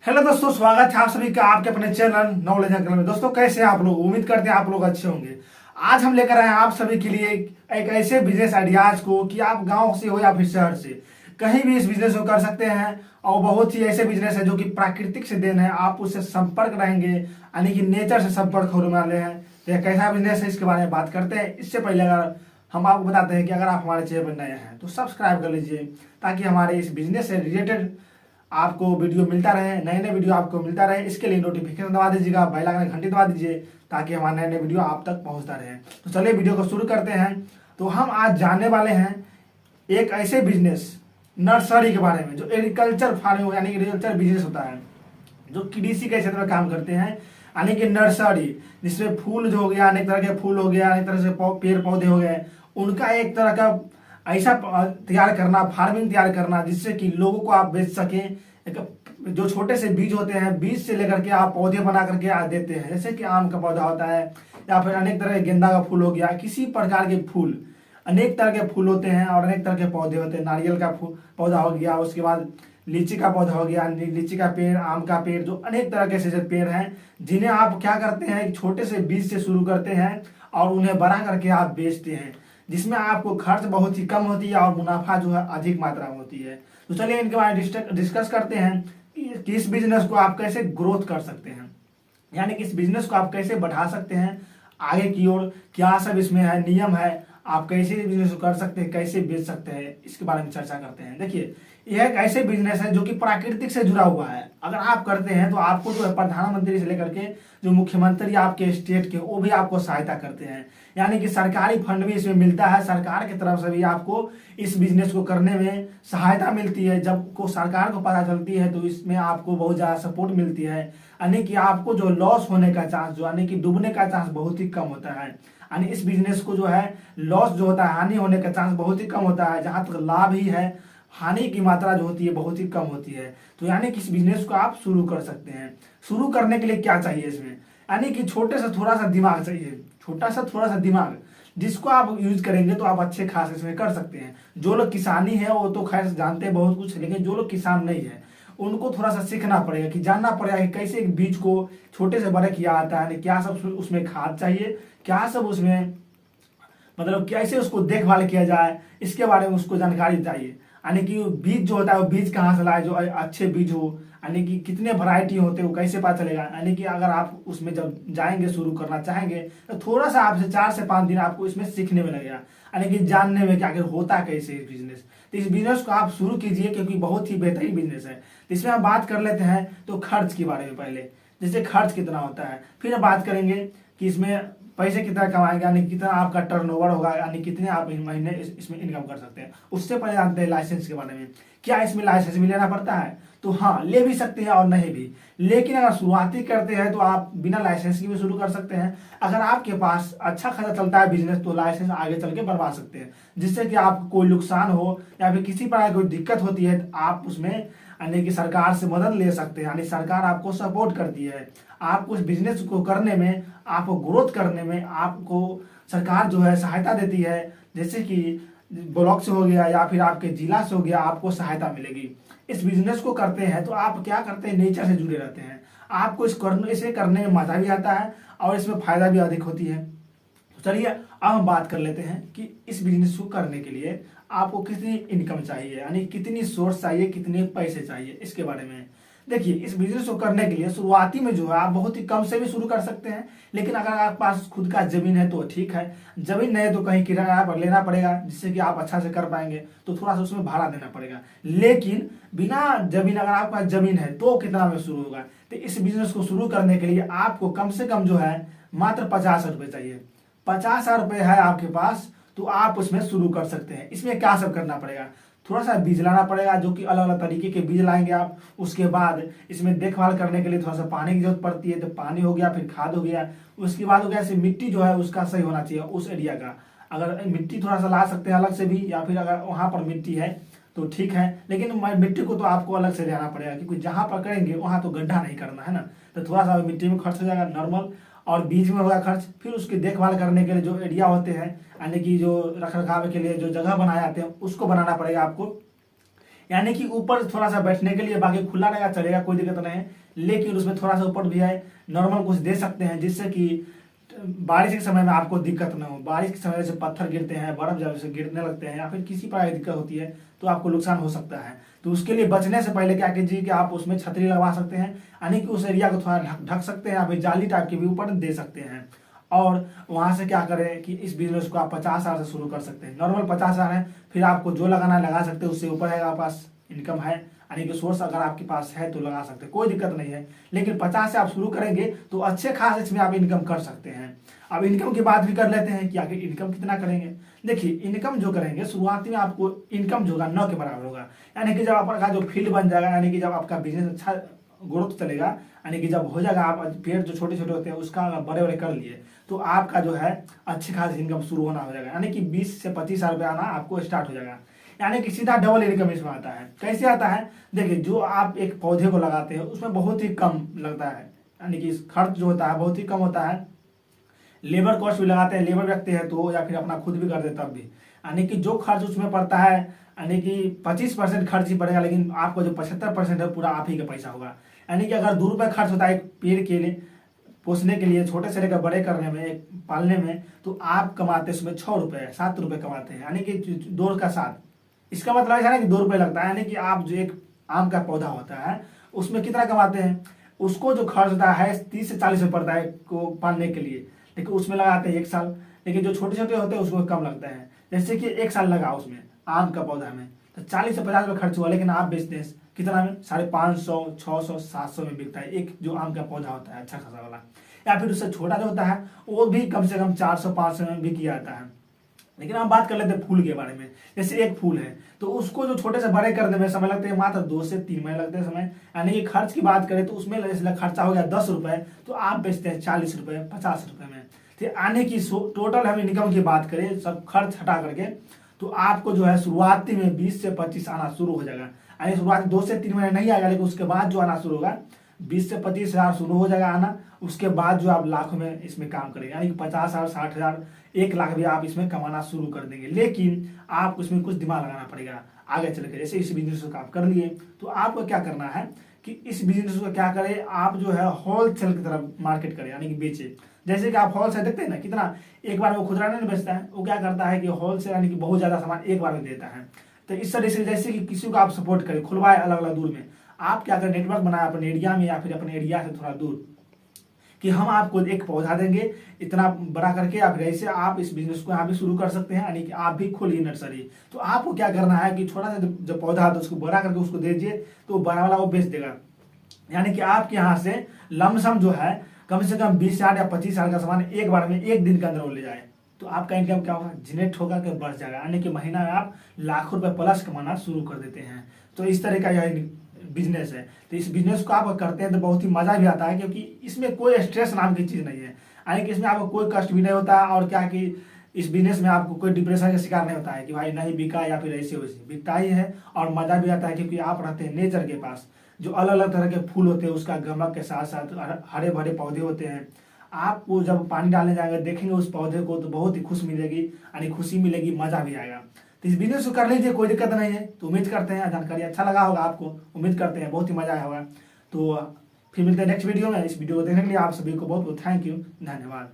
Hello दोस्तों, स्वागत है आप सभी का आपके अपने चैनल नॉलेज अंकल में। दोस्तों कैसे हैं आप लोग? उम्मीद करते हैं आप लोग अच्छे होंगे। आज हम लेकर आए हैं आप सभी के लिए एक ऐसे बिजनेस आइडियाज को कि आप गांव से हो या फिर शहर से कहीं भी इस बिजनेस को कर सकते हैं। और बहुत ही ऐसे बिजनेस है जो कि प्राकृतिक से देन है, आप उससे संपर्क रहेंगे, यानी कि नेचर से संपर्क होने वाले हैं। तो यह कैसा बिजनेस है इसके बारे में बात करते हैं। इससे पहले अगर हम आपको बताते हैं कि अगर आप हमारे चैनल पर नए हैं तो सब्सक्राइब कर लीजिए, ताकि हमारे इस बिजनेस से रिलेटेड आपको वीडियो मिलता रहे, नए नए वीडियो आपको मिलता रहे। इसके लिए नोटिफिकेशन दबा दीजिएगा, बेल आइकन घंटी दबा दीजिए, ताकि हमारे नए नए वीडियो आप तक पहुंचता रहे। तो चलिए वीडियो को शुरू करते हैं। तो हम आज जानने वाले हैं एक ऐसे बिजनेस नर्सरी के बारे में जो एग्रीकल्चर फार्मिंग यानी एग्रीकल्चर बिजनेस होता है, जो कृषि के क्षेत्र में काम करते हैं, यानी कि नर्सरी, जिसमें फूल जो हो गया, अनेक तरह के फूल हो गया, अनेक तरह से पेड़ पौधे हो गए, उनका एक तरह का ऐसा तैयार करना, फार्मिंग तैयार करना, जिससे कि लोगों को आप बेच सकें। एक जो छोटे से बीज होते हैं, बीज से लेकर के आप पौधे बना करके आप देते हैं, जैसे कि आम का पौधा होता है या फिर अनेक तरह के गेंदा का फूल हो गया, किसी प्रकार के फूल, अनेक तरह के फूल होते हैं और अनेक तरह के पौधे होते हैं। नारियल का पौधा हो गया, उसके बाद लीची का पौधा हो गया, लीची का पेड़, आम का पेड़, जो अनेक तरह के ऐसे पेड़ हैं जिन्हें आप क्या करते हैं, एक छोटे से बीज से शुरू करते हैं और उन्हें बड़ा करके आप बेचते हैं, जिसमें आपको खर्च बहुत ही कम होती है और मुनाफा जो है अधिक मात्रा में होती है। तो चलिए इनके बारे में डिस्कस करते हैं कि इस बिजनेस को आप कैसे ग्रोथ कर सकते हैं, यानी कि इस बिजनेस को आप कैसे बढ़ा सकते हैं आगे की ओर, क्या सब इसमें है, नियम है, आप कैसे बिजनेस को कर सकते हैं, कैसे बेच सकते हैं, इसके बारे में चर्चा करते हैं। देखिए, यह एक ऐसे बिजनेस है जो कि प्राकृतिक से जुड़ा हुआ है। अगर आप करते हैं तो आपको जो है प्रधानमंत्री से लेकर के जो मुख्यमंत्री आपके स्टेट के, वो भी आपको सहायता करते हैं, यानी कि सरकारी फंड भी इसमें मिलता है। सरकार की तरफ से भी आपको इस बिजनेस को करने में सहायता मिलती है। जब को सरकार को पता चलती है तो इसमें आपको बहुत ज़्यादा सपोर्ट मिलती है, यानी कि आपको जो लॉस होने का चांस, जो यानी कि डूबने का चांस बहुत ही कम होता है। यानी इस बिजनेस को जो है लॉस जो होता है, हानि होने का चांस बहुत ही कम होता है। जहां तक लाभ ही है, हानि की मात्रा जो होती है बहुत ही कम होती है। तो यानी कि इस बिजनेस को आप शुरू कर सकते हैं। शुरू करने के लिए क्या चाहिए इसमें, यानी कि छोटे से थोड़ा सा दिमाग चाहिए, छोटा सा थोड़ा सा दिमाग, जिसको आप यूज करेंगे तो आप अच्छे खास इसमें कर सकते हैं। जो लोग किसानी है वो तो खैर जानते हैं बहुत कुछ, लेकिन जो लोग किसान नहीं है उनको थोड़ा सा सीखना पड़ेगा, कि जानना पड़ेगा कि कैसे एक बीज को छोटे से बड़े किया जाता है, क्या सब उसमें खाद चाहिए, क्या सब उसमें मतलब कैसे उसको देखभाल किया जाए, इसके बारे में उसको जानकारी चाहिए। यानी कि बीज जो होता है वो बीज कहाँ से लाए जो अच्छे बीज हो, यानी कि कितने वैरायटी होते हैं वो कैसे पता चलेगा। यानी कि अगर आप उसमें जब जाएंगे, शुरू करना चाहेंगे, तो थोड़ा सा आपसे 4 से 5 दिन आपको इसमें सीखने में लगेगा, यानी कि जानने में कि आखिर होता कैसे इस बिजनेस। तो इस बिजनेस को आप शुरू कीजिए, क्योंकि बहुत ही बेहतरीन बिजनेस है। तो इसमें हम बात कर लेते हैं तो खर्च के बारे में पहले, जैसे खर्च कितना होता है, फिर हम बात करेंगे कि इसमें पैसे कितना कमाएंगे, यानी कितना आपका टर्नओवर होगा, यानी कितने आप महीने इसमें इनकम कर सकते हैं। उससे पहले जानते हैं लाइसेंस के बारे में। क्या इसमें लाइसेंस भी लेना पड़ता है? तो हाँ, ले भी सकते हैं और नहीं भी। लेकिन अगर शुरुआती करते हैं तो आप बिना लाइसेंस के भी शुरू कर सकते हैं। अगर आपके पास अच्छा खासा चलता है बिजनेस तो लाइसेंस आगे चल के बनवा सकते हैं, जिससे कि आपको कोई नुकसान हो या फिर किसी प्रकार की कोई दिक्कत होती है तो आप उसमें यानी कि सरकार से मदद ले सकते हैं। यानी सरकार आपको सपोर्ट करती है, आपको इस बिजनेस को करने में, आपको ग्रोथ करने में आपको सरकार जो है सहायता देती है। जैसे कि ब्लॉक से हो गया या फिर आपके जिला से हो गया, आपको सहायता मिलेगी। इस बिजनेस को करते हैं तो आप क्या करते हैं, नेचर से जुड़े रहते हैं, आपको इसे करने में मजा भी आता है और इसमें फायदा भी अधिक होती है। तो चलिए अब हम बात कर लेते हैं कि इस बिजनेस को करने के लिए आपको कितनी इनकम चाहिए, यानी कितनी सोर्स चाहिए, कितने पैसे चाहिए, इसके बारे में। देखिए, इस बिजनेस को करने के लिए शुरुआती में जो है आप बहुत ही कम से भी शुरू कर सकते हैं। लेकिन अगर आपके पास खुद का जमीन है तो ठीक है, जमीन नहीं है तो कहीं किराया पर लेना पड़ेगा, जिससे कि आप अच्छा से कर पाएंगे, तो थोड़ा सा उसमें भाड़ा देना पड़ेगा। लेकिन बिना जमीन, अगर आपके पास जमीन है तो कितना में शुरू होगा। तो इस बिजनेस को शुरू करने के लिए आपको कम से कम जो है मात्र 50 रुपये चाहिए। 50 रुपये है आपके पास तो आप उसमें शुरू कर सकते हैं। इसमें क्या सब करना पड़ेगा, थोड़ा सा बीज लाना पड़ेगा, जो कि अलग अलग तरीके के बीज लाएंगे आप। उसके बाद इसमें देखभाल करने के लिए थोड़ा सा पानी की जरूरत पड़ती है, तो पानी हो गया, फिर खाद हो गया। उसके बाद हो गया ऐसे मिट्टी जो है उसका सही होना चाहिए उस एरिया का। अगर मिट्टी थोड़ा सा ला सकते हैं अलग से भी, या फिर अगर वहाँ पर मिट्टी है तो ठीक है, लेकिन मिट्टी को तो आपको अलग से लेना पड़ेगा, क्योंकि जहाँ पर करेंगे वहाँ तो गड्ढा नहीं करना है ना। तो थोड़ा सा मिट्टी में खर्च हो जाएगा नॉर्मल, और बीज में होगा खर्च। फिर उसकी देखभाल करने के लिए जो एरिया होते हैं, यानी कि जो रख रखाव के लिए जो जगह बनाए जाते हैं, उसको बनाना पड़ेगा आपको। यानी कि ऊपर थोड़ा सा बैठने के लिए, बाकी खुला रहेगा चलेगा, कोई दिक्कत नहीं है। लेकिन उसमें थोड़ा सा ऊपर भी है, नॉर्मल कुछ दे सकते हैं जिससे कि बारिश के समय में आपको दिक्कत ना हो। बारिश के समय जैसे पत्थर गिरते हैं, बर्फ जब से गिरने लगते हैं या फिर किसी प्रकार की दिक्कत होती है तो आपको नुकसान हो सकता है। तो उसके लिए बचने से पहले क्या कीजिए कि आप उसमें छतरी लगवा सकते हैं, यानी कि उस एरिया को थोड़ा ढक सकते हैं, या फिर जाली टाइप के भी ऊपर दे सकते हैं। और वहां से क्या करें कि इस बिजनेस को आप 50,000 से शुरू कर सकते हैं। नॉर्मल 50,000 है, फिर आपको जो लगाना है लगा सकते हैं, उससे ऊपर है आपके पास इनकम है, यानी कि सोर्स अगर आपके पास है तो लगा सकते हैं, कोई दिक्कत नहीं है। लेकिन 50 से आप शुरू करेंगे तो अच्छे खास इसमें आप इनकम कर सकते हैं। अब इनकम की बात भी कर लेते हैं कि आखिर इनकम कितना करेंगे। देखिए, इनकम जो करेंगे शुरुआती में आपको इनकम जो होगा 9 के बराबर होगा, यानी कि जब आपका जो फील्ड बन जाएगा, यानी कि जब आपका बिजनेस अच्छा ग्रोथ चलेगा, यानी कि जब हो जाएगा, आप पेड़ जो छोटे छोटे होते हैं उसका अगर बड़े बड़े कर लिए तो आपका जो है अच्छी खास इनकम शुरू होना हो जाएगा, यानी कि 20 से 25,000 रुपये आना आपको स्टार्ट हो जाएगा। यानी कि सीधा डबल इनकम इसमें आता है। कैसे आता है? देखिए, जो आप एक पौधे को लगाते हैं उसमें बहुत ही कम लगता है, यानी कि खर्च जो होता है बहुत ही कम होता है। लेबर कॉस्ट भी लगाते हैं, लेबर रखते हैं तो, या फिर अपना खुद भी कर देते तब भी, यानी कि जो खर्च उसमें पड़ता है, यानी कि 25% खर्च ही पड़ेगा, लेकिन आपको जो 75% है पूरा आप ही का पैसा होगा। यानी कि अगर 2 रुपये खर्च होता है एक पेड़ के लिए पोसने के लिए, छोटे से लेकर बड़े करने में, एक पालने में, तो आप कमाते हैं उसमें 6 रुपये 7 रुपये कमाते हैं, यानी कि 2 का 7। इसका मतलब ऐसा नहीं कि 2 रुपये लगता है, यानी कि आप जो एक आम का पौधा होता है उसमें कितना कमाते हैं, उसको जो खर्च होता है 30 से 40 रुपये पड़ता है को पालने के लिए, लेकिन उसमें लगाते हैं 1 साल। लेकिन जो छोटे छोटे होते हैं उसको कम लगता है, जैसे कि 1 साल लगा उसमें आम का पौधा में तो 40 से 50 रुपये खर्च हुआ, लेकिन आप बेचते हैं कितना में? 550, 600, 700 में बिकता है एक जो आम का पौधा होता है अच्छा खासा वाला। या फिर उससे छोटा जो होता है वो भी कम से कम 400-500 में बिक जाता है। लेकिन हम बात कर लेते हैं फूल के बारे में। जैसे एक फूल है तो उसको जो छोटे से बड़े करने में समय लगते हैं मात्र 2 से 3 महीने लगते हैं समय। यानी कि खर्च की बात करें तो उसमें जैसे खर्चा हो गया 10 रुपये, तो आप बेचते हैं 40 रुपये 50 रुपये में। तो आने की टोटल हम इनकम की बात करें सब खर्च हटा करके, तो आपको जो है शुरुआती में 20 से 25 आना शुरू हो जाएगा। यानी शुरुआती 2 से 3 महीने नहीं आएगा, लेकिन उसके बाद जो आना शुरू होगा 20 से 25,000 शुरू हो जाएगा आना। उसके बाद जो आप लाखों में इसमें काम करेंगे, यानी कि 50,000, 60,000, 1 लाख भी आप इसमें कमाना शुरू कर देंगे। लेकिन आपको इसमें कुछ दिमाग लगाना पड़ेगा आगे चल के। जैसे इस बिजनेस को आप कर लिए तो आपको क्या करना है कि इस बिजनेस को क्या करें, आप जो है होलसेल की तरफ मार्केट करें, यानी कि बेचे। जैसे कि आप होलसेल देखते हैं ना कितना, एक बार वो खुदरा नहीं बेचता है, वो क्या करता है कि होलसेल यानी कि बहुत ज्यादा सामान एक बार में देता है। तो इस तरह से जैसे कि किसी को आप सपोर्ट करें, खुलवाए अलग अलग दूर में, आप क्या करें नेटवर्क बनाए अपने एरिया में या फिर अपने एरिया से थोड़ा दूर, कि हम आपको एक पौधा देंगे इतना बड़ा करके, आप ऐसे आप इस बिजनेस को यहाँ भी शुरू कर सकते हैं, यानी कि आप भी खोलिए नर्सरी। तो आपको क्या करना है कि छोटा सा जो पौधा है तो उसको बड़ा करके उसको दे दीजिए, तो बड़ा वाला वो बेच देगा। यानी कि आपके यहाँ से लमसम जो है कम से कम 20,000 या 25,000 का सामान एक बार में एक दिन के अंदर वो ले जाए, तो आपका इनकम क्या होगा, जनरेट होगा कि बढ़ जाएगा। यानी कि महीना में आप लाखों रुपए प्लस कमाना शुरू कर देते हैं। तो इस तरह का यह बिजनेस है। तो इस बिजनेस को आप करते हैं तो बहुत ही मजा भी आता है, क्योंकि इसमें कोई स्ट्रेस नाम की चीज़ नहीं है, यानी कि इसमें आपको कोई कष्ट भी नहीं होता। और क्या कि इस बिजनेस में आपको कोई डिप्रेशन का शिकार नहीं होता है कि भाई नहीं बिका या फिर ऐसे वैसे, बिकता ही है। और मजा भी आता है क्योंकि आप रहते हैं नेचर के पास, जो अलग अलग तरह के फूल होते हैं उसका गमक के साथ साथ हरे भरे पौधे होते हैं। आपको जब पानी डालने जाएंगे देखेंगे उस पौधे को तो बहुत ही खुश मिलेगी, यानी खुशी मिलेगी, मजा भी आएगा। तो इस बिजनेस को कर लीजिए, कोई दिक्कत नहीं है। तो उम्मीद करते हैं जानकारी अच्छा लगा होगा आपको, उम्मीद करते हैं बहुत ही मजा आया होगा। तो फिर मिलते हैं नेक्स्ट वीडियो में। इस वीडियो को देखने के लिए आप सभी को बहुत बहुत थैंक यू, धन्यवाद।